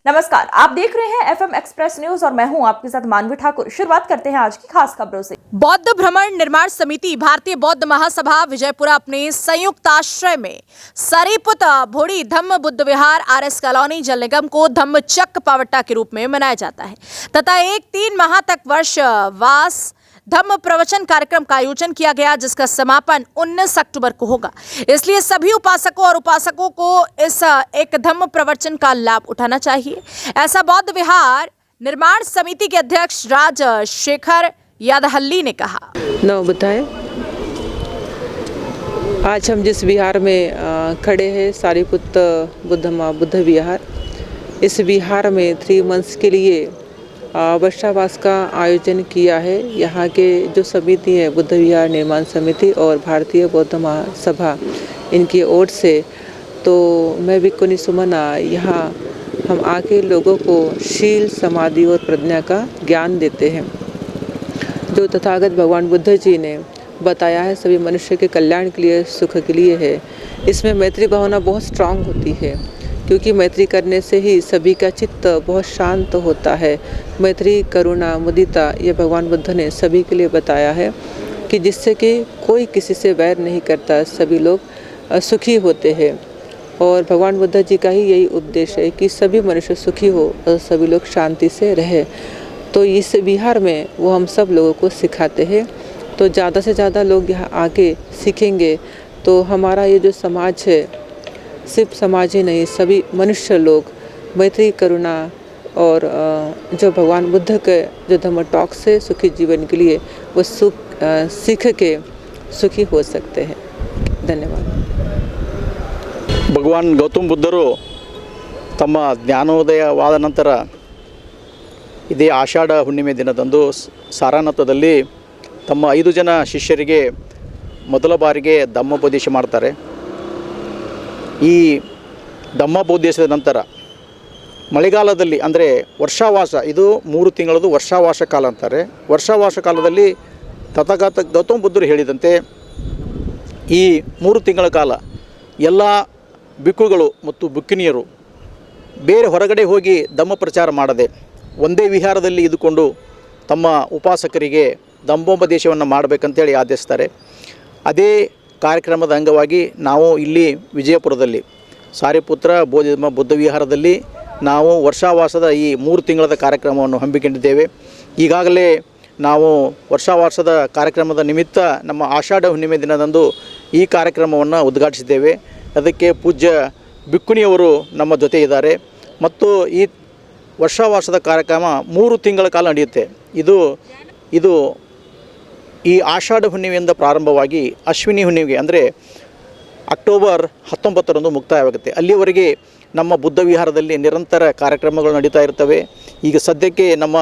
नमस्कार, आप देख रहे हैं एफएम एक्सप्रेस न्यूज और मैं हूं आपके साथ मानवी ठाकुर। शुरुआत करते हैं आज की खास खबरों से। बौद्ध भ्रमण निर्माण समिति भारतीय बौद्ध महासभा विजयपुरा अपने संयुक्त आश्रय में सरीपुत भोड़ी धम्म बुद्ध विहार आरएस कॉलोनी जल निगम को धम्म चक्क पावटा के रूप में मनाया जाता है तथा एक 3 माह तक वर्ष वास धम्म प्रवचन कार्यक्रम का आयोजन किया गया, जिसका समापन 19 अक्टूबर को होगा। इसलिए सभी उपासकों और उपासकों को इस एक धम्म प्रवचन का लाभ उठाना चाहिए, ऐसा बौद्ध विहार निर्माण समिति के अध्यक्ष राजशेखर यादहल्ली ने कहा। बताएं, आज हम जिस विहार में खड़े हैं सारीपुत बुद्ध विहार, इस विहार में 3 मंथ्स के लिए वर्षावास का आयोजन किया है। यहाँ के जो समिति है बुद्ध विहार निर्माण समिति और भारतीय बौद्ध महासभा, इनकी ओर से तो मैं भिक्खुनी सुमना यहाँ हम आके लोगों को शील समाधि और प्रज्ञा का ज्ञान देते हैं। जो तथागत भगवान बुद्ध जी ने बताया है सभी मनुष्य के कल्याण के लिए, सुख के लिए है। इसमें मैत्री भावना बहुत स्ट्रांग होती है, क्योंकि मैत्री करने से ही सभी का चित्त बहुत शांत होता है। मैत्री, करुणा, मुदिता ये भगवान बुद्ध ने सभी के लिए बताया है कि जिससे कि कोई किसी से वैर नहीं करता, सभी लोग सुखी होते हैं। और भगवान बुद्ध जी का ही यही उपदेश है कि सभी मनुष्य सुखी हो और सभी लोग शांति से रहे। तो इस विहार में वो हम सब लोगों को सिखाते हैं। तो ज़्यादा से ज़्यादा लोग यहाँ आके सीखेंगे तो हमारा ये जो समाज है, सिर्फ समाज ही नहीं, सभी मनुष्य लोग मैत्री, करुणा और जो भगवान बुद्ध के जो धम्म टॉक से सुखी जीवन के लिए वो सीख के सुखी हो सकते हैं। धन्यवाद। ಭಗವಾನ್ ಗೌತಮ್ ಬುದ್ಧರು ತಮ್ಮ ಜ್ಞಾನೋದಯವಾದ ನಂತರ ಇದೇ ಆಷಾಢ ಹುಣ್ಣಿಮೆ ದಿನದಂದು ಸಾರನಾಥದಲ್ಲಿ ತಮ್ಮ 5 ಜನ ಶಿಷ್ಯರಿಗೆ ಮೊದಲ ಬಾರಿಗೆ ಧಮ್ಮೋಪದೇಶ ಮಾಡ್ತಾರೆ. ಈ ಧಮ್ಮೋಪದೇಶದ ನಂತರ ಮಳೆಗಾಲದಲ್ಲಿ ಅಂದರೆ ವರ್ಷಾವಾಸ, ಇದು 3 ತಿಂಗಳದು ವರ್ಷಾವಾಸ ಕಾಲ ಅಂತಾರೆ. ವರ್ಷಾವಾಸ ಕಾಲದಲ್ಲಿ ತಥಾಗತ ಗೌತಮ ಬುದ್ಧರು ಹೇಳಿದಂತೆ ಈ 3 ತಿಂಗಳ ಕಾಲ ಎಲ್ಲ ಭಿಕ್ಕುಗಳು ಮತ್ತು ಭಿಕ್ಕುಣಿಯರು ಬೇರೆ ಹೊರಗಡೆ ಹೋಗಿ ಧಮ್ಮ ಪ್ರಚಾರ ಮಾಡದೆ ಒಂದೇ ವಿಹಾರದಲ್ಲಿ ಇದ್ದುಕೊಂಡು ತಮ್ಮ ಉಪಾಸಕರಿಗೆ ಧಮ್ಮೋಪದೇಶವನ್ನು ಮಾಡಬೇಕಂತೇಳಿ ಆದೇಶಿಸ್ತಾರೆ. ಅದೇ ಕಾರ್ಯಕ್ರಮದ ಅಂಗವಾಗಿ ನಾವು ಇಲ್ಲಿ ವಿಜಯಪುರದಲ್ಲಿ ಸಾರಿಪುತ್ರ ಬುದ್ಧ ವಿಹಾರದಲ್ಲಿ ನಾವು ವರ್ಷಾವಾಸದ ಈ 3 ತಿಂಗಳ ಕಾರ್ಯಕ್ರಮವನ್ನು ಹಮ್ಮಿಕೊಂಡಿದ್ದೇವೆ. ಈಗಾಗಲೇ ನಾವು ವರ್ಷಾವಾಸದ ಕಾರ್ಯಕ್ರಮದ ನಿಮಿತ್ತ ನಮ್ಮ ಆಷಾಢ ಹುಣ್ಣಿಮೆ ದಿನದಂದು ಈ ಕಾರ್ಯಕ್ರಮವನ್ನು ಉದ್ಘಾಟಿಸಿದ್ದೇವೆ. ಅದಕ್ಕೆ ಪೂಜ್ಯ ಭಿಕ್ಕುಣಿಯವರು ನಮ್ಮ ಜೊತೆ ಇದ್ದಾರೆ ಮತ್ತು ಈ ವರ್ಷಾವಾಸದ ಕಾರ್ಯಕ್ರಮ 3 ತಿಂಗಳ ಕಾಲ ನಡೆಯುತ್ತೆ. ಇದು ಈ ಆಷಾಢ ಹುಣ್ಣಿಮೆಯಿಂದ ಪ್ರಾರಂಭವಾಗಿ ಅಶ್ವಿನಿ ಹುಣ್ಣಿಮೆಗೆ ಅಂದರೆ ಅಕ್ಟೋಬರ್ 19ರಂದು ಮುಕ್ತಾಯವಾಗುತ್ತೆ. ಅಲ್ಲಿಯವರೆಗೆ ನಮ್ಮ ಬುದ್ಧ ವಿಹಾರದಲ್ಲಿ ನಿರಂತರ ಕಾರ್ಯಕ್ರಮಗಳು ನಡೀತಾ ಇರ್ತವೆ. ಈಗ ಸದ್ಯಕ್ಕೆ ನಮ್ಮ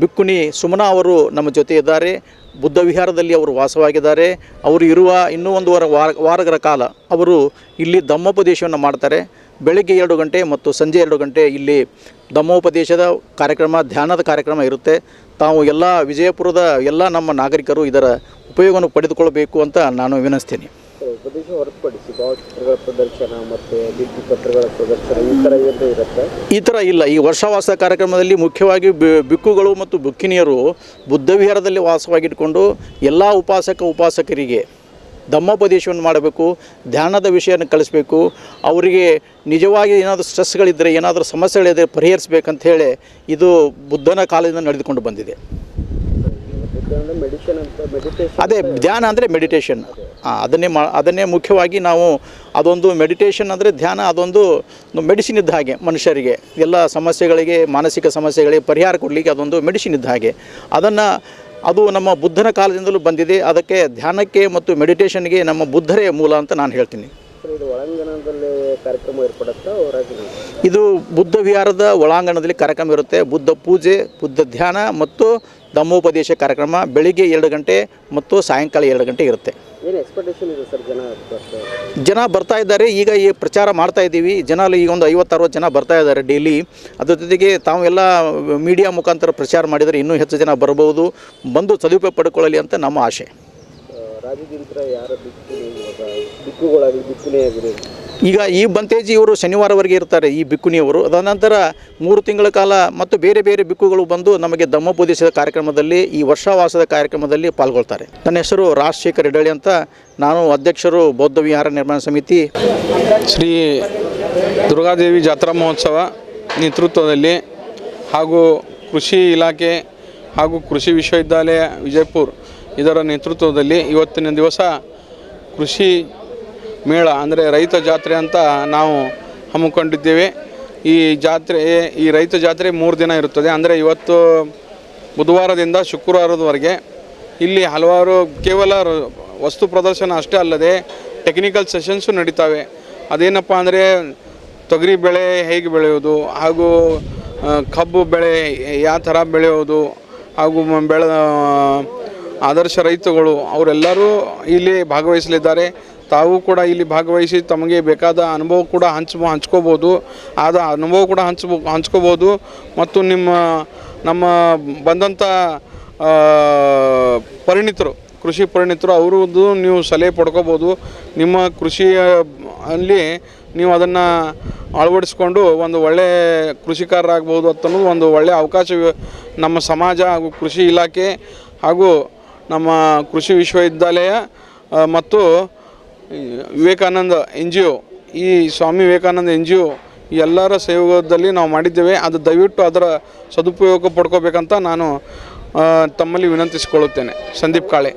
ಭಿಕ್ಕುಣಿ ಸುಮನಾ ಅವರು ನಮ್ಮ ಜೊತೆ ಇದ್ದಾರೆ. ಬುದ್ಧ ವಿಹಾರದಲ್ಲಿ ಅವರು ವಾಸವಾಗಿದ್ದಾರೆ. ಅವರು ಇರುವ ಇನ್ನೂ 1 ವಾರಗಳ ಕಾಲ ಅವರು ಇಲ್ಲಿ ಧಮ್ಮೋಪದೇಶವನ್ನು ಮಾಡ್ತಾರೆ. ಬೆಳಗ್ಗೆ 2 ಗಂಟೆ ಮತ್ತು ಸಂಜೆ 2 ಗಂಟೆ ಇಲ್ಲಿ ಧಮ್ಮೋಪದೇಶದ ಕಾರ್ಯಕ್ರಮ, ಧ್ಯಾನದ ಕಾರ್ಯಕ್ರಮ ಇರುತ್ತೆ. ತಾವು ಎಲ್ಲ ವಿಜಯಪುರದ ಎಲ್ಲ ನಮ್ಮ ನಾಗರಿಕರು ಇದರ ಉಪಯೋಗವನ್ನು ಪಡೆದುಕೊಳ್ಳಬೇಕು ಅಂತ ನಾನು ವಿನಂತಿಸ್ತೇನೆ. ಉಪದೇಶ ಹೊರತುಪಡಿಸಿ ಭಾವಚಿತ್ರಗಳ ಪ್ರದರ್ಶನ ಮತ್ತು ಭಿತ್ತಿ ಪತ್ರಗಳ ಪ್ರದರ್ಶನ ಇರುತ್ತೆ? ಈ ಥರ ಇಲ್ಲ. ಈ ವರ್ಷಾವಾಸ ಕಾರ್ಯಕ್ರಮದಲ್ಲಿ ಮುಖ್ಯವಾಗಿ ಭಿಕ್ಕುಗಳು ಮತ್ತು ಭಿಕ್ಕುಣಿಯರು ಬುದ್ಧ ವಿಹಾರದಲ್ಲಿ ವಾಸವಾಗಿಟ್ಕೊಂಡು ಎಲ್ಲ ಉಪಾಸಕರಿಗೆ ಧಮ್ಮೋಪದೇಶವನ್ನು ಮಾಡಬೇಕು, ಧ್ಯಾನದ ವಿಷಯವನ್ನು ಕಲಿಸಬೇಕು. ಅವರಿಗೆ ನಿಜವಾಗಿ ಏನಾದರೂ ಸ್ಟ್ರೆಸ್ಗಳಿದ್ದರೆ, ಏನಾದರೂ ಸಮಸ್ಯೆಗಳಿದ್ದರೆ ಪರಿಹರಿಸಬೇಕಂತ ಹೇಳಿ ಇದು ಬುದ್ಧನ ಕಾಲದಿಂದ ನಡೆದುಕೊಂಡು ಬಂದಿದೆ. ಅದೇ ಧ್ಯಾನ ಅಂದರೆ ಮೆಡಿಟೇಷನ್. ಅದನ್ನೇ ಮುಖ್ಯವಾಗಿ ನಾವು ಅದೊಂದು ಮೆಡಿಟೇಷನ್ ಅಂದರೆ ಧ್ಯಾನ, ಅದೊಂದು ಮೆಡಿಸಿನ್ ಇದ್ದ ಹಾಗೆ ಮನುಷ್ಯರಿಗೆ ಎಲ್ಲ ಸಮಸ್ಯೆಗಳಿಗೆ, ಮಾನಸಿಕ ಸಮಸ್ಯೆಗಳಿಗೆ ಪರಿಹಾರ ಕೊಡಲಿಕ್ಕೆ ಅದೊಂದು ಮೆಡಿಸಿನ್ ಇದ್ದ ಹಾಗೆ. ಅದು ನಮ್ಮ ಬುದ್ಧನ ಕಾಲದಿಂದಲೂ ಬಂದಿದೆ. ಅದಕ್ಕೆ ಧ್ಯಾನಕ್ಕೆ ಮತ್ತು ಮೆಡಿಟೇಷನ್ಗೆ ನಮ್ಮ ಬುದ್ಧರೇ ಮೂಲ ಅಂತ ನಾನು ಹೇಳ್ತೀನಿ. ಇದು ಬುದ್ಧ ವಿಹಾರದ ಒಳಾಂಗಣದಲ್ಲಿ ಕಾರ್ಯಕ್ರಮ ಇರುತ್ತೆ. ಬುದ್ಧ ಪೂಜೆ, ಬುದ್ಧ ಧ್ಯಾನ ಮತ್ತು ಧಮ್ಮೋಪದೇಶ ಕಾರ್ಯಕ್ರಮ ಬೆಳಿಗ್ಗೆ 2 ಗಂಟೆ ಮತ್ತು ಸಾಯಂಕಾಲ 2 ಗಂಟೆ ಇರುತ್ತೆ. ಜನ ಬರ್ತಾ ಇದ್ದಾರೆ. ಈಗ ಈ ಪ್ರಚಾರ ಮಾಡ್ತಾ ಇದ್ದೀವಿ. ಜನ ಈಗ ಒಂದು 50-60 ಜನ ಬರ್ತಾ ಇದ್ದಾರೆ ಡೈಲಿ. ಅದ್ರ ಜೊತೆಗೆ ತಾವು ಎಲ್ಲ ಮೀಡಿಯಾ ಮುಖಾಂತರ ಪ್ರಚಾರ ಮಾಡಿದರೆ ಇನ್ನೂ ಹೆಚ್ಚು ಜನ ಬರಬಹುದು, ಬಂದು ಸದುಪಯೋಗ ಪಡ್ಕೊಳ್ಳಲಿ ಅಂತ ನಮ್ಮ ಆಶೆ. ರಾಜ್ಯದಿಂದ ಯಾರ ಭಿಕ್ಕುಗಳಾಗಿ ಭಿಕ್ಕುಣಿಯಾಗಿರಿ ಈಗ ಈ ಬಂತೇಜಿ ಇವರು ಶನಿವಾರವರೆಗೆ ಇರ್ತಾರೆ, ಈ ಬಿಕ್ಕುಣಿಯವರು. ಅದಾನಂತರ 3 ತಿಂಗಳ ಕಾಲ ಮತ್ತು ಬೇರೆ ಬೇರೆ ಬಿಕ್ಕುಗಳು ಬಂದು ನಮಗೆ ಧಮ್ಮೋಪದೇಶದ ಕಾರ್ಯಕ್ರಮದಲ್ಲಿ, ಈ ವರ್ಷಾವಾಸದ ಕಾರ್ಯಕ್ರಮದಲ್ಲಿ ಪಾಲ್ಗೊಳ್ತಾರೆ. ನನ್ನ ಹೆಸರು ರಾಜಶೇಖರ್ ಇಡಳಿ ಅಂತ, ನಾನು ಅಧ್ಯಕ್ಷರು ಬೌದ್ಧ ವಿಹಾರ ನಿರ್ಮಾಣ ಸಮಿತಿ. ಶ್ರೀ ದುರ್ಗಾದೇವಿ ಜಾತ್ರಾ ಮಹೋತ್ಸವ ನೇತೃತ್ವದಲ್ಲಿ ಹಾಗೂ ಕೃಷಿ ಇಲಾಖೆ ಹಾಗೂ ಕೃಷಿ ವಿಶ್ವವಿದ್ಯಾಲಯ ವಿಜಯಪುರ ಇದರ ನೇತೃತ್ವದಲ್ಲಿ ಇವತ್ತಿನ ದಿವಸ ಕೃಷಿ ಮೇಳ ಅಂದರೆ ರೈತ ಜಾತ್ರೆ ಅಂತ ನಾವು ಹಮ್ಮಿಕೊಂಡಿದ್ದೇವೆ. ಈ ರೈತ ಜಾತ್ರೆ 3 ದಿನ ಇರುತ್ತದೆ. ಅಂದರೆ ಇವತ್ತು ಬುಧವಾರದಿಂದ ಶುಕ್ರವಾರದವರೆಗೆ ಇಲ್ಲಿ ಹಲವಾರು ಕೇವಲ ವಸ್ತು ಪ್ರದರ್ಶನ ಅಷ್ಟೇ ಅಲ್ಲದೆ ಟೆಕ್ನಿಕಲ್ ಸೆಷನ್ಸು ನಡೀತವೆ. ಅದೇನಪ್ಪ ಅಂದರೆ ತೊಗರಿ ಬೆಳೆ ಹೇಗೆ ಬೆಳೆಯೋದು, ಹಾಗೂ ಕಬ್ಬು ಬೆಳೆ ಯಾವ ಥರ ಬೆಳೆಯೋದು, ಹಾಗೂ ಆದರ್ಶ ರೈತಗಳು ಅವರೆಲ್ಲರೂ ಇಲ್ಲಿ ಭಾಗವಹಿಸಲಿದ್ದಾರೆ. ತಾವು ಕೂಡ ಇಲ್ಲಿ ಭಾಗವಹಿಸಿ ತಮಗೆ ಬೇಕಾದ ಅನುಭವ ಕೂಡ ಹಂಚ್ಕೋಬೋದು. ಆದ ಅನುಭವ ಕೂಡ ಹಂಚ್ಕೋಬೋದು ಮತ್ತು ನಮ್ಮ ಬಂದಂಥ ಪರಿಣಿತರು, ಕೃಷಿ ಪರಿಣಿತರು ಅವ್ರದ್ದು ನೀವು ಸಲಹೆ ಪಡ್ಕೋಬೋದು. ನಿಮ್ಮ ಕೃಷಿಯಲ್ಲಿ ನೀವು ಅದನ್ನು ಅಳವಡಿಸ್ಕೊಂಡು ಒಂದು ಒಳ್ಳೆಯ ಕೃಷಿಕಾರರಾಗ್ಬೋದು ಅನ್ನೋದು ಒಂದು ಒಳ್ಳೆಯ ಅವಕಾಶ ನಮ್ಮ ಸಮಾಜ ಹಾಗೂ ಕೃಷಿ ಇಲಾಖೆ ಹಾಗೂ ನಮ್ಮ ಕೃಷಿ ವಿಶ್ವವಿದ್ಯಾಲಯ ಮತ್ತು ವಿವೇಕಾನಂದ NGO, ಈ ಸ್ವಾಮಿ ವಿವೇಕಾನಂದ NGO ಎಲ್ಲರ ಸಹಯೋಗದಲ್ಲಿ ನಾವು ಮಾಡಿದ್ದೇವೆ. ಅದು ದಯವಿಟ್ಟು ಅದರ ಸದುಪಯೋಗ ಪಡ್ಕೋಬೇಕಂತ ನಾನು ತಮ್ಮಲ್ಲಿ ವಿನಂತಿಸಿಕೊಳ್ಳುತ್ತೇನೆ. ಸಂದೀಪ್ ಕಾಳೆ.